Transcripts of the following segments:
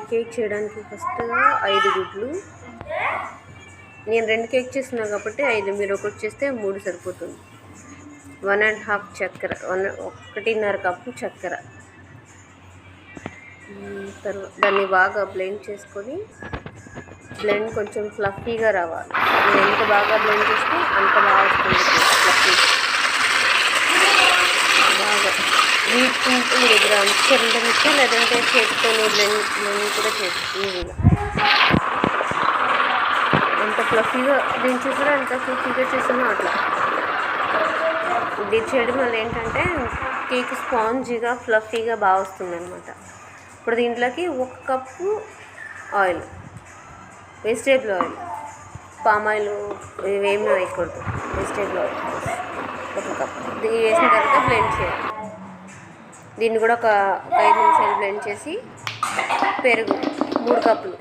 Cake చేయడానికి ఫస్ట్గా 5 గుడ్లు. నేను 2 కేక్ చేస్తున్నా కాబట్టి 5, మీరు ఒకటి చేస్తే 3 సరిపోతుంది. 1.5 చక్కెర, 1.5 కప్పు చక్కెర. తర్వాత దాన్ని బాగా బ్లెండ్ చేసుకొని, బ్లెండ్ కొంచెం ఫ్లఫీగా రావాలి. నేను ఎంత బాగా బ్లెండ్ చేస్తే అంత బాగా వస్తుంది ఫ్లఫీ. బాగా వీటికి మీ దగ్గర మిక్చర్ ఉంటే మిక్చర్, లేదంటే చేతితో బ్లెండ్ కూడా చేయొచ్చు ఈజీగా. ఎంత ఫ్లఫీగా బ్లెండ్ చేసినా, ఎంత ఫ్లఫీగా చేసినా అట్లా ఇది చేయడం వల్ల ఏంటంటే కేక్ స్పాంజీగా ఫ్లఫీగా బాగా వస్తుంది అనమాట. ఇప్పుడు దీంట్లోకి 1 cup oil, vegetable oil, palm oil ఇవేమీ వేయకూడదు. Vegetable oil 1 cup. ఇది వేసిన తర్వాత బ్లెండ్ చేయాలి. దీన్ని కూడా ఒక 5 నిమిషాలు బ్లెండ్ చేసి, పెరుగు 3 కప్పులు.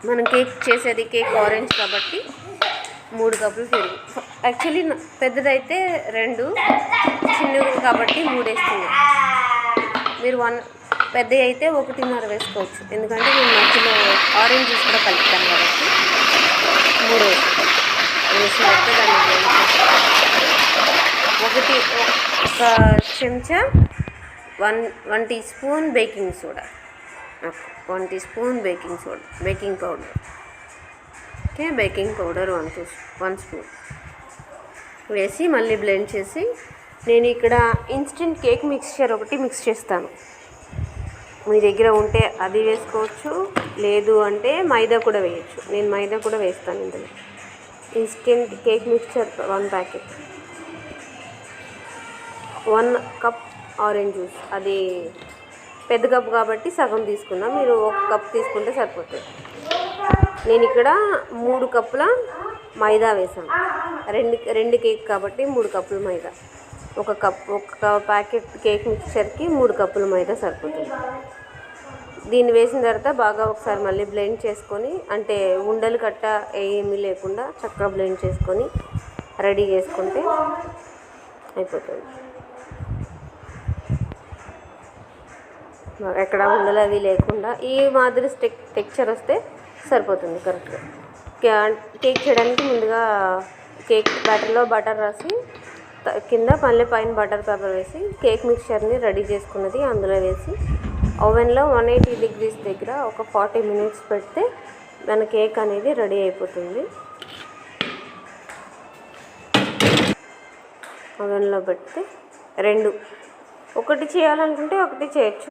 మనం కేక్ చేసేది కేక్ ఆరెంజ్ కాబట్టి 3 కప్పులు పెరుగు. యాక్చువల్లీ పెద్దదైతే 2, చిన్నది కాబట్టి 3 వేస్తున్నాం. మీరు పెద్దవి అయితే 1.5 వేసుకోవచ్చు, ఎందుకంటే నేను మధ్యలో ఆరెంజ్ జ్యూస్ కూడా కలుపుతాను కాబట్టి 3 వేసుకుంటాం. వేసిన తర్వాత దాన్ని ఒక చెంచా 1 teaspoon baking soda, 1 teaspoon baking powder. Okay, baking powder 1 spoon వేసి మళ్ళీ బ్లెండ్ చేసి, నేను ఇక్కడ ఇన్స్టెంట్ కేక్ మిక్స్చర్ ఒకటి మిక్స్ చేస్తాను. మీ దగ్గర ఉంటే అది వేసుకోవచ్చు, లేదు అంటే మైదా కూడా వేయచ్చు. నేను మైదా కూడా వేస్తాను ఇందులో. Instant cake mixture 1 packet, 1 cup orange juice. అది పెద్ద కప్ కాబట్టి సగం తీసుకున్నా, మీరు 1 కప్ తీసుకుంటే సరిపోతుంది. నేను ఇక్కడ 3 కప్పుల మైదా వేసాను. 2 కేక్ కాబట్టి 3 కప్పుల మైదా. 1 ప్యాకెట్ కేక్ మిక్స్చర్కి 3 కప్పుల మైదా సరిపోతుంది. దీన్ని వేసిన తర్వాత బాగా ఒకసారి మళ్ళీ బ్లెండ్ చేసుకొని, అంటే ఉండలు కట్ట ఏమీ లేకుండా చక్కగా బ్లెండ్ చేసుకొని రెడీ చేసుకుంటే అయిపోతుంది. ఎక్కడ ఉండలు అవి లేకుండా ఈ మాదిరి టెక్స్చర్ వస్తే సరిపోతుంది కరెక్ట్గా. కేక్ చేయడానికి ముందుగా కేక్ బ్యాటర్లో బటర్ రాసి, కింద మళ్ళీ పైన బటర్ పేపర్ వేసి కేక్ మిక్చర్ని రెడీ చేసుకున్నది అందులో వేసి ఓవెన్లో 180 డిగ్రీస్ దగ్గర ఒక 40 మినిట్స్ పెడితే మన కేక్ అనేది రెడీ అయిపోతుంది. ఓవెన్లో పెడితే 2, ఒకటి చేయాలనుకుంటే ఒకటి చేయొచ్చు.